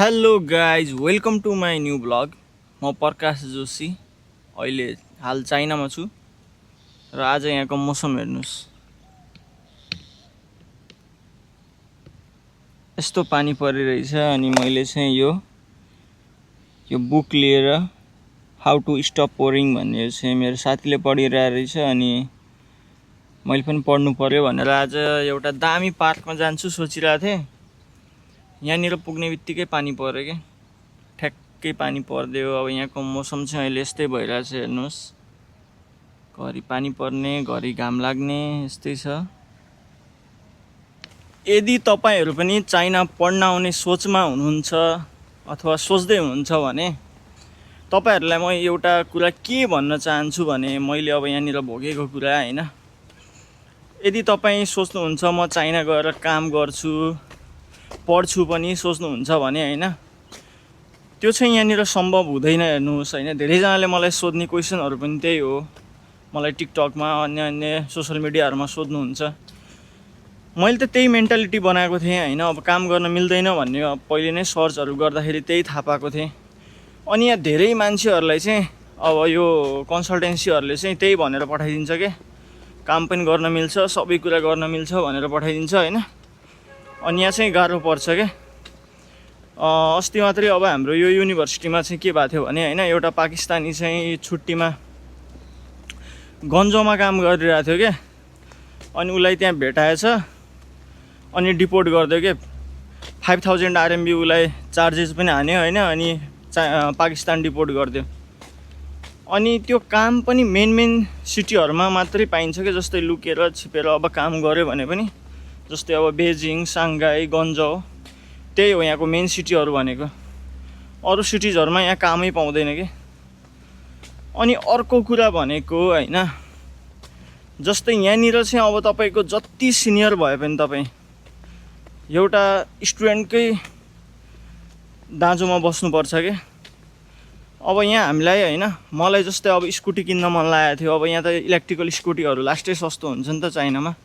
Hello guys welcome to my new blog. म प्रकाश जोशी अहिले हाल चाइनामा छु र आज यहाँको मौसम हेर्नुहोस्। यस्तो पानी परिरहेछ अनि मैले चाहिँ यो बुक लिएर हाउ टु स्टप पोरिङ भन्ने चाहिँ मेरो साथीले पढिरहेको रहेछ अनि मैले पनि पढ्नु पर्यो भनेर आज एउटा दामी पार्कमा जान्छु सोचिरहेको थिएँ। यहाँनिर पुग्ने बित्तिकै पानी पर्यो क्या, ठ्याक्कै पानी पर्दियो। अब यहाँको मौसम चाहिँ अहिले यस्तै भइरहेछ हेर्नुहोस्, घरि पानी पर्ने घरि घाम लाग्ने यस्तै छ। यदि तपाईहरु पनि चाइना पढ्न आउने सोचमा हुनुहुन्छ अथवा सोच्दै हुनुहुन्छ भने तपाईहरुलाई म एउटा कुरा के भन्न चाहन्छु भने मैले अब यहाँनिर भोगेको कुरा हैन। यदि तपाई सोच्नुहुन्छ म चाइना गएर काम गर्छु पढ्छु पनि सोच्नुहुन्छ भने हैन, त्यो चाहिँ यहाँनिर सम्भव हुँदैन। हेर्नुहोस् हैन, धेरैजनाले मलाई सोध्ने क्वेशनहरु पनि त्यही हो। मलाई टिकटकमा अन्य सोशल मिडियाहरुमा सोध्नुहुन्छ। मैले त त्यही मेन्टालिटी बनाएको थिएँ हैन। अब काम गर्न मिल्दैन भन्ने पहिले नै सर्चहरु गर्दाखेरि त्यही थाहा पाएको थिएँ। अनि यहाँ धेरै मान्छेहरुलाई चाहिँ अब यो कन्सल्टेन्सीहरुले चाहिँ त्यही भनेर पठाइदिन्छ के, काम पनि गर्न मिल्छ सबै कुरा गर्न मिल्छ भनेर पठाइदिन्छ हैन। अनि यहाँ चाहिँ गाह्रो पर्छ के। अस्ति मात्रै अब हाम्रो यो युनिभर्सिटीमा चाहिँ के भएको थियो भने हैन, एउटा पाकिस्तानी चाहिँ छुट्टीमा गन्जोमा काम गरिरहेको थियो के। अनि उलाई त्यहाँ भेटाएछ अनि डिपोर्ट गर्दियो के। 5000 RMB उलाई चार्जेस पनि हान्यो हैन। अनि पाकिस्तान डिपोर्ट गर्दियो। अनि त्यो काम पनि मेन सिटीहरुमा मात्रै पाइन्छ के, जस्तै लुकेर छिपेर अब काम गर्यो भने पनि, जस्तै अब बेजिङ सांघाई गन्जौ त्यही हो यहाँको मेन सिटीहरु भनेको। अरु सिटीजहरुमा यहाँ कामै पाउँदैन के। अनि अर्को कुरा भनेको हैन, जस्तै यहाँनिर चाहिँ अब तपाईको जति सिनियर भए पनि तपाई एउटा स्टुडेन्टकै दाँजोमा बस्नुपर्छ के। अब यहाँ हामीलाई हैन, मलाई जस्तै अब स्कुटी किन्न मन लागेको थियो। अब यहाँ त इलेक्ट्रिकल स्कुटीहरु लास्टै सस्तो हुन्छ नि त चाइनामा।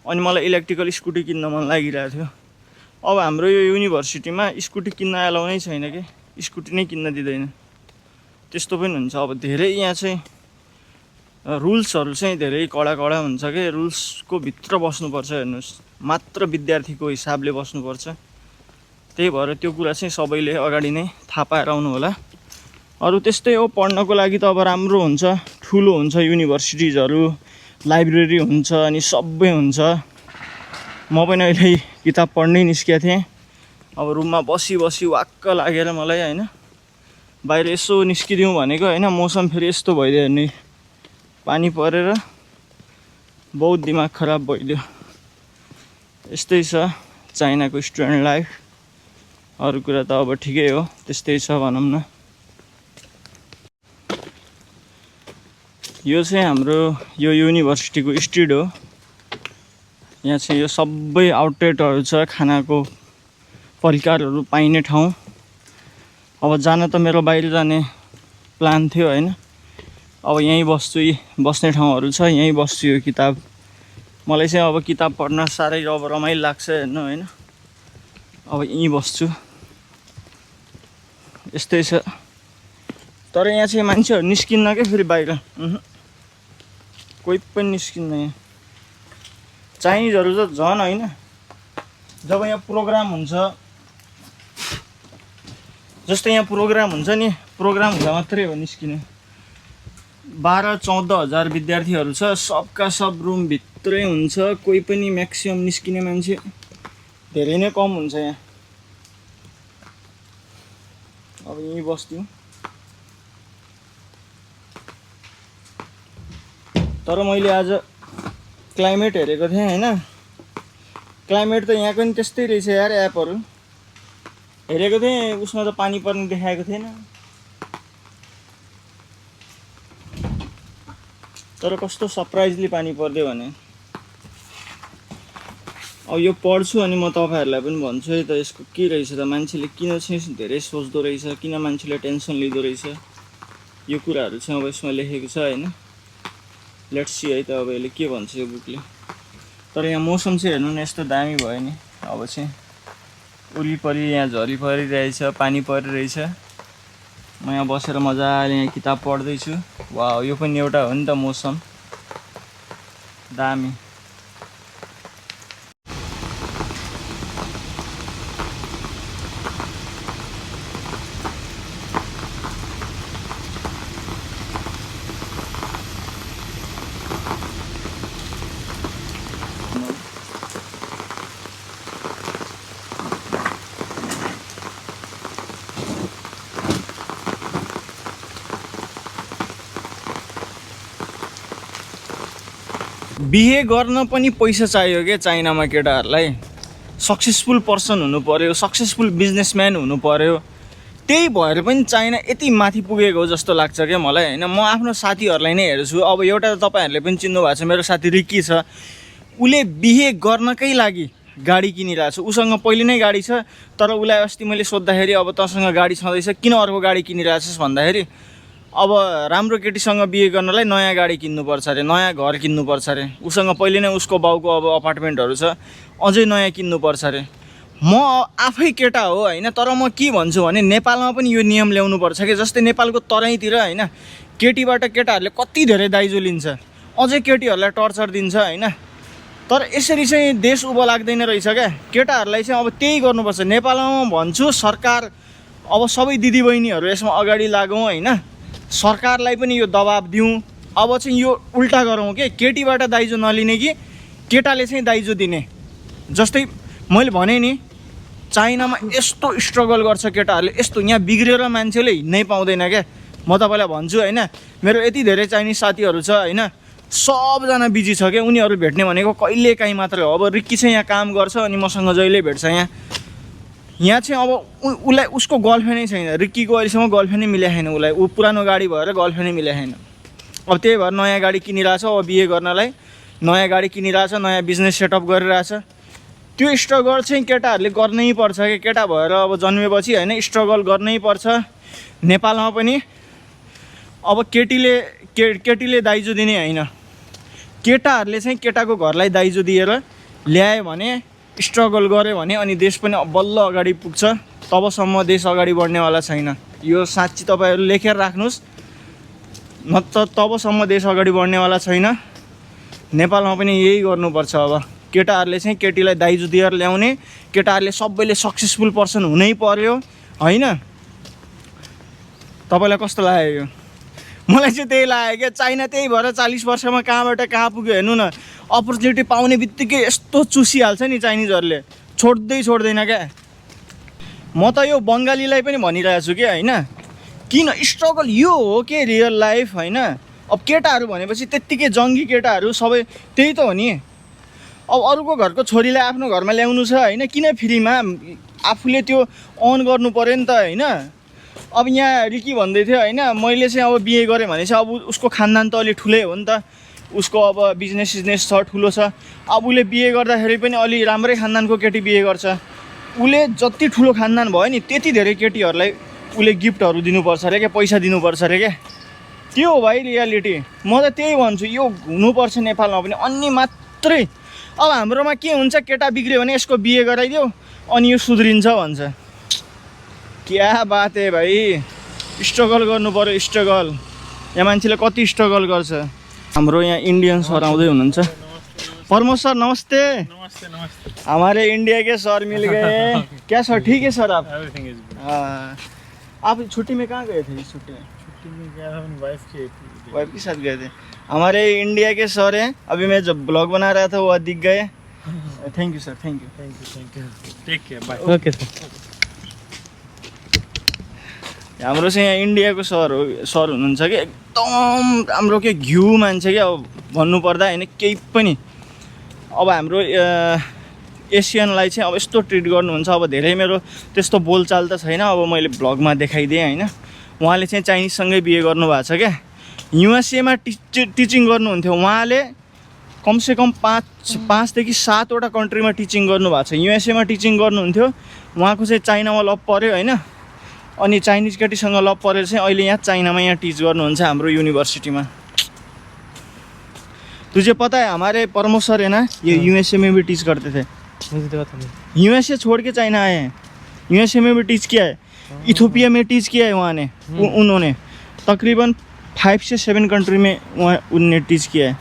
अनि मलाई इलेक्ट्रिकल स्कुटी किन्न मन लागिरहेको थियो। अब हाम्रो यो युनिभर्सिटीमा स्कुटी किन्न एलाउ नै छैन के, स्कुटी नै किन्न दिँदैन। त्यस्तो पनि हुन्छ। अब धेरै यहाँ चाहिँ रुल्सहरु चाहिँ धेरै कडा हुन्छ के। रुल्सको भित्र बस्नुपर्छ हेर्नुस्, मात्र विद्यार्थीको हिसाबले बस्नुपर्छ। त्यही भएर त्यो कुरा चाहिँ सबैले अगाडि नै थाहा पाएर आउनु होला। अरु त्यस्तै हो, पढ्नको लागि त अब राम्रो हुन्छ, ठुलो हुन्छ युनिभर्सिटिजहरु, लाइब्रेरी हुन्छ अनि सबै हुन्छ। म पनि अहिले किताब पढ्नै निस्केको थिएँ। अब रुममा बसी वाक्क लागेर मलाई हैन, बाहिर यसो निस्किदिउँ भनेको हैन। मौसम फेरि यस्तो भइदियो नि, पानी परेर बहुत दिमाग खराब भइदियो। यस्तै छ चाइनाको स्टुडेन्ट लाइफ। अरु कुरा त अब ठिकै हो, त्यस्तै छ भनौँ न। यो चाहिँ हाम्रो यो युनिभर्सिटीको स्ट्रिट हो। यहाँ चाहिँ यो सबै आउटलेटहरु छ, खानाको परिकारहरु पाइने ठाउँ। अब जान त मेरो बाहिर जाने प्लान थियो हैन। अब यहीँ बस्छु, बस्ने ठाउँहरु छ, यहीँ बस्छु। यो किताब मलाई चाहिँ अब किताब पढ्न साह्रै अब रमाइलो लाग्छ हेर्नु हैन। अब यहीँ बस्छु, यस्तै छ। तर यहाँ चाहिँ मान्छेहरु निस्किन्न के फेरि बाहिर, कोही पनि निस्किन्न यहाँ। चाइनिजहरु त झन् हैन, जब यहाँ प्रोग्राम हुन्छ, जस्तै यहाँ प्रोग्राम हुन्छ नि, प्रोग्राम हुँदा मात्रै हो निस्किने। 12-14 हजार विद्यार्थीहरु छ, सबका सब रुम भित्रै हुन्छ। कोही पनि म्याक्सिमम निस्किने मान्छे धेरै नै कम हुन्छ यहाँ। अब यहीँ बस्दिउँ। तर मैले आज क्लाइमेट हेरेको थिएँ हैन, क्लाइमेट त यहाँको नि त्यस्तै रहेछ यार। एपहरु हेरेको थिएँ, उसमा त पानी पर्ने देखाएको थिएन। तर कस्तो सरप्राइजली पानी पर्दियो भने। अब यो पढ्छु अनि म तपाईहरुलाई पनि भन्छु है त, यसको के रहेछ त, मान्छेले किन चाहिँ धेरै सोच्दो रहेछ, किन मान्छेले टेन्सन लिँदो रहेछ, यो कुराहरु चाहिँ अब यसमा लेखेको छ हैन। लेट्स सी है त अब यसले के भन्छ यो बुकले। तर यहाँ मौसम चाहिँ हेर्नु न यस्तो दामी भयो नि। अब चाहिँ वरिपरि यहाँ झरी परिरहेछ, पानी परिरहेछ। म यहाँ बसेर मजाले यहाँ किताब पढ्दैछु। वाह, यो पनि एउटा हो नि त मौसम, दामी। बिहे गर्न पनि पैसा चाहियो क्या चाइनामा केटाहरूलाई। सक्सेसफुल पर्सन हुनु पर्यो, सक्सेसफुल बिजनेसम्यान हुनु पर्यो। त्यही भएर पनि चाइना यति माथि पुगेको हो जस्तो लाग्छ क्या मलाई होइन। म आफ्नो साथीहरूलाई नै हेर्छु। अब एउटा त तपाईँहरूले पनि चिन्नु भएको छ, मेरो साथी रिक्की छ। उसले बिहे गर्नकै लागि गाडी किनिरहेको छ। उसँग पहिले नै गाडी छ, तर उसलाई अस्ति मैले सोद्धाखेरि अब तँसँग गाडी छँदैछ किन अर्को गाडी किनिरहेछस् भन्दाखेरि अब राम्रो केटीसँग बिहे गर्नलाई नयाँ गाडी किन्नुपर्छ अरे, नयाँ घर किन्नुपर्छ अरे। उसँग पहिले नै उसको बाउको अब अपार्टमेन्टहरू छ, अझै नयाँ किन्नुपर्छ अरे। म आफै केटा हो होइन, तर म के भन्छु भने नेपालमा पनि यो नियम ल्याउनुपर्छ कि जस्तै नेपालको तराईतिर होइन, केटीबाट केटाहरूले कति धेरै दाइजो लिन्छ, अझै केटीहरूलाई टर्चर दिन्छ होइन। तर यसरी चाहिँ देश उँभो लाग्दैन रहेछ क्या। केटाहरूलाई चाहिँ अब त्यही गर्नुपर्छ। नेपालमा भन्छु सरकार अब सबै दिदीबहिनीहरू यसमा अगाडि लागौँ होइन, सरकारलाई पनि यो दबाब दिउँ। अब चाहिँ यो उल्टा गरौँ कि केटीबाट दाइजो नलिने कि केटाले चाहिँ दाइजो दिने। जस्तै मैले भने नि चाइनामा यस्तो स्ट्रगल गर्छ केटाहरूले, यस्तो यहाँ बिग्रेर मान्छेले हिँड्नै पाउँदैन क्या। म तपाईँलाई भन्छु होइन, मेरो यति धेरै चाइनिज साथीहरू छ होइन, सबजना बिजी छ क्या। उनीहरू भेट्ने भनेको कहिले काहीँ मात्रै हो। अब रिक्की चाहिँ यहाँ काम गर्छ अनि मसँग जहिले भेट्छ यहाँ चाहिँ अब उसलाई उसको गर्लफ्रेन्डै छैन। रिक्कीको अहिलेसम्म गर्लफ्रेन्डै मिलेको छैन उसलाई। ऊ पुरानो गाडी भएर गर्लफ्रेन्डै मिलेको छैन। अब त्यही भएर नयाँ गाडी किनिरहेछ। अब बिहे गर्नलाई नयाँ गाडी किनिरहेछ, नयाँ बिजनेस सेटअप गरिरहेछ। त्यो स्ट्रगल चाहिँ केटाहरूले गर्नै पर्छ कि। केटा भएर अब जन्मेपछि होइन स्ट्रगल गर्नै पर्छ। नेपालमा पनि अब केटीले दाइजो दिने होइन, केटाहरूले चाहिँ केटाको घरलाई दाइजो दिएर ल्यायो भने, स्ट्रगल गऱ्यो भने अनि देश पनि बल्ल अगाडि पुग्छ। तबसम्म देश अगाडि बढ्नेवाला छैन। यो साँच्ची तपाईँहरू लेखेर राख्नुहोस्, नत्र तबसम्म देश अगाडि बढ्नेवाला छैन। नेपालमा पनि यही गर्नुपर्छ। अब केटाहरूले चाहिँ केटीलाई दाइजो दिएर ल्याउने, केटाहरूले सबैले सक्सेसफुल पर्सन हुनै पर्यो होइन। तपाईँलाई कस्तो लाग्यो यो? मलाई चाहिँ त्यही लाग्यो क्या। चाइना त्यही भएर 40 वर्षमा कहाँबाट कहाँ पुग्यो हेर्नु न। अपर्च्युनिटी पाउने बित्तिकै यस्तो चुसिहाल्छ नि चाइनिजहरूले, छोड्दैन क्या। म त यो बङ्गालीलाई पनि भनिरहेको छु कि होइन, किन स्ट्रगल यो हो कि रियल लाइफ होइन। अब केटाहरू भनेपछि त्यत्तिकै जङ्गी केटाहरू सबै त्यही त हो नि। अब अरूको घरको छोरीलाई आफ्नो घरमा ल्याउनु छ होइन, किन फ्रीमा आफूले त्यो अन गर्नु पऱ्यो नि त होइन। अब यहाँ रिकी भन्दै थियो होइन, मैले चाहिँ अब बिहे गरेँ भने चाहिँ अब उसको खानदान त अलि ठुलै हो नि त। उसको अब बिजनेस छ, ठुलो छ। अब उसले बिहे गर्दाखेरि पनि अलि राम्रै खानदानको केटी बिहे गर्छ। उसले जति ठुलो खानदान भयो नि त्यति धेरै केटीहरूलाई उसले गिफ्टहरू दिनुपर्छ अरे क्या, पैसा दिनुपर्छ अरे क्या। त्यो हो भाइ रियालिटी। म त त्यही भन्छु, यो हुनुपर्छ नेपालमा पनि। अनि मात्रै अब हाम्रोमा के हुन्छ, केटा बिग्रियो भने यसको बिहे गराइदियो अनि यो सुध्रिन्छ भन्छ। क्या बात है भाइ, स्ट्रगल गर्नु पर्यो, स्ट्रगल। यहाँ मान्छेले कति स्ट्रगल गर्छ। हाम्रो यहाँ इंडियन सर आउँदै हुनुहुन्छ। प्रमोद सर नमस्ते। नमस्ते नमस्ते। हमारे इंडिया के सर मिल गए। क्या सर, ठीक है सर आप? Everything is good. आप छुट्टी में कहाँ गए थे? इस छुट्टी में गया था, अपनी वाइफ के साथ गए थे। हमारे इंडिया के सर हैं। अभी मैं जब ब्लॉग बना रहा था वो दिख गए। Thank you sir, thank you. Take care, bye. Okay sir. हाम्रो चाहिँ यहाँ इन्डियाको सर हुनुहुन्छ कि एकदम राम्रो के घिउ मान्छे क्या। अब भन्नुपर्दा होइन केही पनि। अब हाम्रो एसियनलाई चाहिँ अब यस्तो ट्रिट गर्नुहुन्छ। अब धेरै मेरो त्यस्तो बोलचाल त छैन, अब मैले भ्लगमा देखाइदिएँ होइन। उहाँले चाहिँ चाइनिजसँगै बिहे गर्नुभएको छ क्या। युएसएमा टिचिङ गर्नुहुन्थ्यो उहाँले। कमसेकम 5देखि 7वटा कन्ट्रीमा टिचिङ गर्नुभएको छ। युएसएमा टिचिङ गर्नुहुन्थ्यो, उहाँको चाहिँ चाइनामा लभ पऱ्यो होइन। अनि चाइनीज केटीसँग लभ परेर चाहिँ अहिले यहाँ चाइनामा यहाँ टिच गर्नुहुन्छ हाम्रो यूनिवर्सिटी में। तुझे पता है हमारे प्रमोद सर है ना, ये यूएसए में भी टीच करते थे। मुझे तो पता नहीं। यूएसए छोड़ के चाइना आए हैं। यूएसए में भी टीच किया है, इथोपिया में टीच किया है वहाँ ने उन्होंने तकरीबन 5 से 7 कंट्री में वहाँ उनने टीच किया है।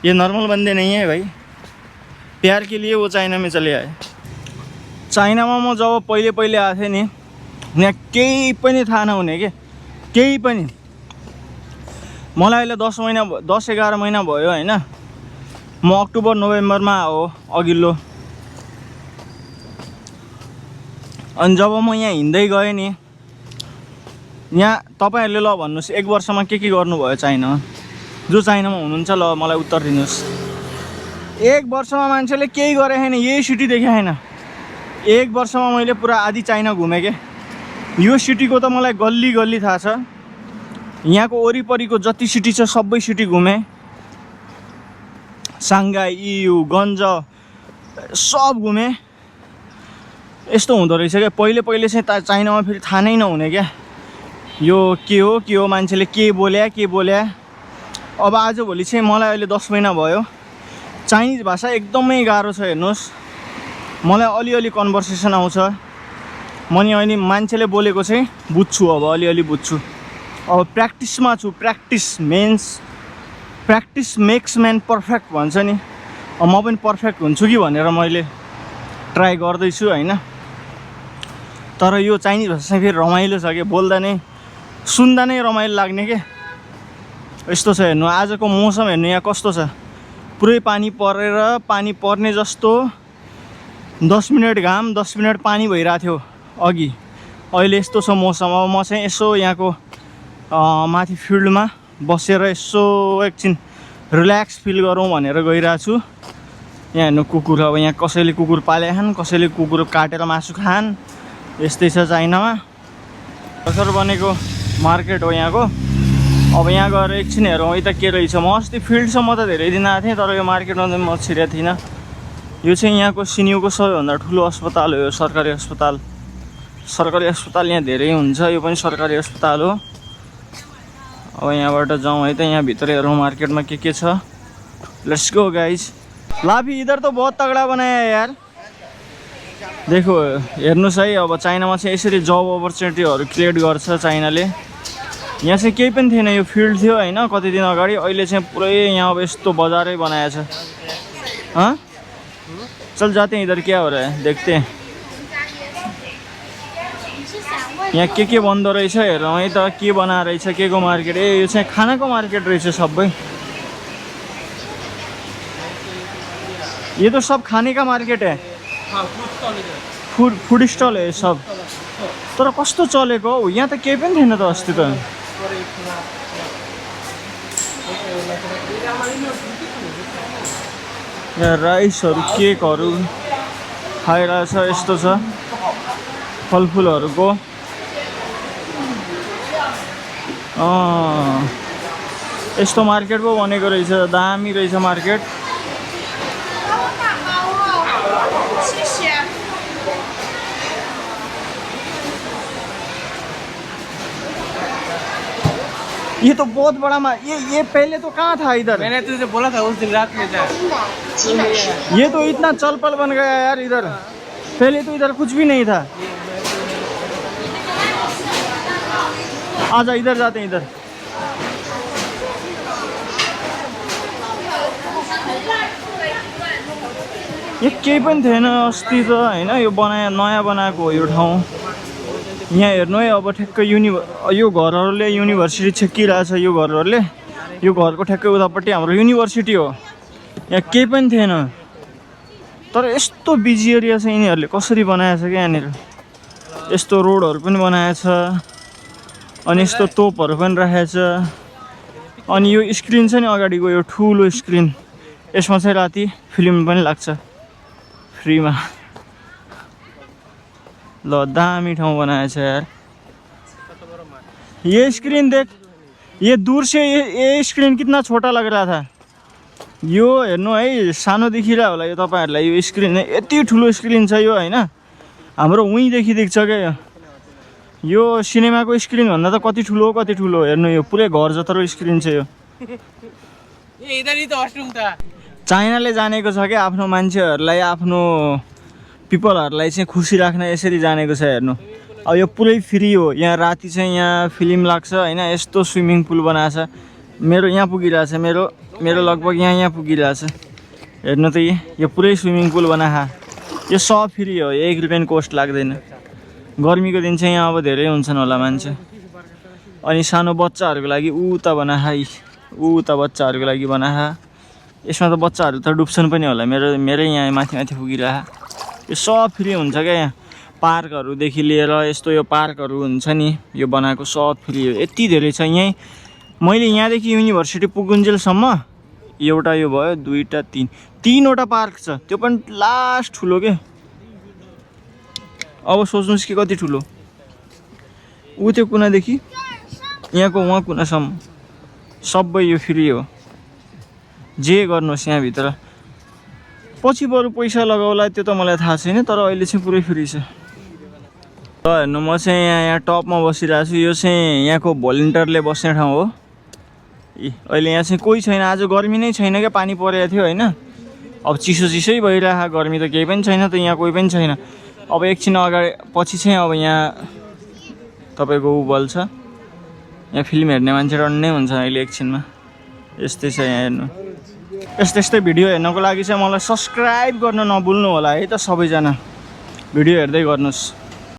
ये नॉर्मल बंदे नहीं है भाई, प्यार के लिए वो चाइना में चले आए। चाइनामा म जब पहिले पहिले आएको थिएँ नि, यहाँ केही पनि थाहा नहुने के, केही पनि। मलाई अहिले 10-11 महिना भयो होइन। म अक्टोबर नोभेम्बरमा हो अघिल्लो। अनि जब म यहाँ हिँड्दै गएँ नि, यहाँ तपाईँहरूले ल भन्नुहोस् 1 वर्षमा के गर्नुभयो चाइनामा? जो चाइनामा हुनुहुन्छ ल मलाई उत्तर दिनुहोस्। 1 वर्षमा मान्छेले केही गरे छैन, यही सिटी देखे छैन। 1 वर्षमा मैले पुरा आधी चाइना घुमेँ के। यो सिटीको त मलाई गल्ली गल्ली थाहा छ। यहाँको वरिपरिको जति सिटी छ सबै सिटी घुमेँ। साङ्घाई, EU, गन्ज सब घुमेँ। यस्तो हुँदो रहेछ क्या। पहिले चाहिँ चाइनामा फेरि थाहा नै नहुने क्या, यो के हो मान्छेले के बोल्या। अब आजभोलि चाहिँ मलाई अहिले 10 महिना भयो। चाइनिज भाषा एकदमै गाह्रो छ हेर्नुहोस्। मलाई अलिअलि कन्भर्सेसन आउँछ। म नि अहिले मान्छेले बोलेको चाहिँ बुझ्छु, अब अलिअलि बुझ्छु। अब प्र्याक्टिसमा छु। प्र्याक्टिस मेक्स म्यान पर्फेक्ट भन्छ नि। अब म पनि पर्फेक्ट हुन्छु कि भनेर मैले ट्राई गर्दैछु होइन। तर यो चाइनिज भाषा चाहिँ फेरि रमाइलो छ कि, बोल्दा नै सुन्दा नै रमाइलो लाग्ने के। यस्तो छ हेर्नु, आजको मौसम हेर्नु यहाँ कस्तो छ। पुरै पानी पर्ने जस्तो 10 मिनट घाम 10 मिनट पानी भइरहेको थियो अघि। अहिले यस्तो छ मौसम। अब म चाहिँ यसो यहाँको माथि फिल्डमा बसेर यसो एकछिन रिल्याक्स फिल गरौँ भनेर गइरहेको छु। यहाँ हेर्नु कुकुर, अब यहाँ कसैले कुकुर पाले खान्, कसैले कुकुर काटेर मासु खान्। यस्तै छ चाइनामा। भर्खर बनेको मार्केट हो यहाँको। अब यहाँ गएर एकछिन हेरौँ यता के रहेछ। म अस्ति फिल्डसम्म त धेरै दिन आएको थिएँ, तर यो मार्केटमा चाहिँ म छिरेको थिइनँ। यो चाहिँ यहाँको सिनियुको सबैभन्दा ठुलो अस्पताल हो, यो सरकारी अस्पताल। सरकारी अस्पताल यहाँ धेरै हुन्छ, यो पनि सरकारी अस्पताल हो। अब यहाँबाट जाउँ है त, यहाँ भित्र हेरौँ मार्केटमा के छ। Let's go guys. लाफी इधर तो बहुत तगड़ा बनाया है यार। देखो हेर्नुहोस् है, अब चाइनामा चाहिँ यसरी जब अपर्च्युनिटीहरू क्रिएट गर्छ चाइनाले। यहाँ चाहिँ केही पनि थिएन, यो फिल्ड थियो होइन कति दिन अगाडि। अहिले चाहिँ पुरै यहाँ अब यस्तो बजारै बनाएछ। हाँ चल जाते हैं इधर, क्या हो रहा है देखते हैं। यहाँ के बन्दो रहेछ हेरौँ है त, के बनाएर रहेछ, के को मार्केट। ए यो चाहिँ खानाको मार्केट रहेछ सबै। ये तो सब खाने का मार्केट है। फूड स्टल है सब। तर कस्तो चलेको हौ, यहाँ त केही पनि थिएन त अस्ति त। यहाँ राइसहरू केकहरू खाइरहेछ, यस्तो छ फलफुलहरूको। यस्तो मार्केट पो बनेको रहेछ, दामी रहेछ मार्केट। ये तो बहुत बड़ा ये पहले तो कहाँ था इधर? मैंने तुझे बोला था उस दिन रात में था। ये तो इतना चल पल बन गया यार इधर। पहले तो इधर कुछ भी नहीं था। आजा इधर जाते हैं इधर। ये केही पनि थिएन अस्ति त हैन। यो नयाँ बनाएको हो यो ठाउँ। यहाँ हेर्नु है, अब ठ्याक्क यो घरहरूले युनिभर्सिटी छेकिरहेछ। यो घरहरूले, यो घरको ठ्याक्कै उतापट्टि हाम्रो युनिभर्सिटी हो। यहाँ केही पनि थिएन, तर यस्तो बिजी एरिया छ। यिनीहरूले कसरी बनाएछ क्या यहाँनिर। यस्तो रोडहरू पनि बनाएछ, अनि यस्तो तोपहरू पनि राखेछ। अनि यो स्क्रिन छ नि अगाडिको, यो ठुलो स्क्रिन, यसमा चाहिँ राति फिल्म पनि लाग्छ फ्रीमा। ल दामी ठाउँ बनाएछ यार। ये स्क्रीन देख, ये दूर से ये स्क्रीन कितना छोटा लग रहा था। यो हेर्नु है, सानो देखिरह होला यो तपाईहरुलाई। यो स्क्रिन यति ठुलो स्क्रिन छ यो हैन, हाम्रो उहीँदेखि देख्छ क्या। यो सिनेमाको स्क्रिन भन्दा त कति ठुलो हेर्नु। यो पुरै घर जत्रो स्क्रिन छ यो। ये इधर ही तो वॉशरूम था। चाइनाले जानेको छ क्या आफ्नो मान्छेहरूलाई आफ्नो पिपलहरूलाई चाहिँ खुसी राख्न यसरी जानेको छ हेर्नु। अब यो पुरै फ्री हो, यहाँ राति चाहिँ यहाँ फिल्म लाग्छ होइन, यस्तो स्विमिङ पुल बनाएको छ। मेरो यहाँ पुगिरहेछ, मेरो लगभग यहाँ पुगिरहेछ। हेर्नु त यो पुरै स्विमिङ पुल बनाएको, यो सब फ्री हो, 1 रुपियाँ कोस्ट लाग्दैन। गर्मीको दिन चाहिँ यहाँ अब धेरै हुन्छन् होला मान्छे। अनि सानो बच्चाहरूको लागि उता बच्चाहरूको लागि बनाहा। यसमा त बच्चाहरू त डुब्छन् पनि होला, मेरै यहाँ माथि पुगिरह। यो सब फ्री हुन्छ क्या, यहाँ पार्कहरूदेखि लिएर यस्तो यो पार्कहरू हुन्छ नि, यो बनाएको सब फ्री हो। यति धेरै छ यहीँ। मैले यहाँदेखि युनिभर्सिटी पुगुन्जेलसम्म एउटा यो भयो, 2टा 3वटा पार्क छ, त्यो पनि लास्ट ठुलो के। अब सोच्नुहोस् कि कति ठुलो। ऊ त्यो कुनादेखि यहाँको उहाँ कुनासम्म सबै यो फ्री हो। जे गर्नुहोस् यहाँभित्र, पछि बरु पैसा लगाउला त्यो त मलाई थाहा छैन, तर अहिले चाहिँ पुरै फ्री छ। ल हेर्नु, म चाहिँ यहाँ टपमा बसिरहेको छु। यो चाहिँ यहाँको भोलिन्टियरले बस्ने ठाउँ हो। अहिले यहाँ चाहिँ कोही छैन, आज गर्मी नै छैन क्या, पानी परेको थियो होइन। अब चिसै भइरहेको, गर्मी त केही पनि छैन, त यहाँ कोही पनि छैन। अब एकछिन अगाडि पछि चाहिँ अब यहाँ तपाईँको ऊ बल्छ, यहाँ फिल्म हेर्ने मान्छे टन्नै हुन्छ अहिले एकछिनमा। यस्तै छ यहाँ हेर्नु। यस्तै भिडियो हेर्नको लागि चाहिँ मलाई सब्सक्राइब गर्न नभुल्नु होला है त सबैजना। भिडियो हेर्दै गर्नुहोस्।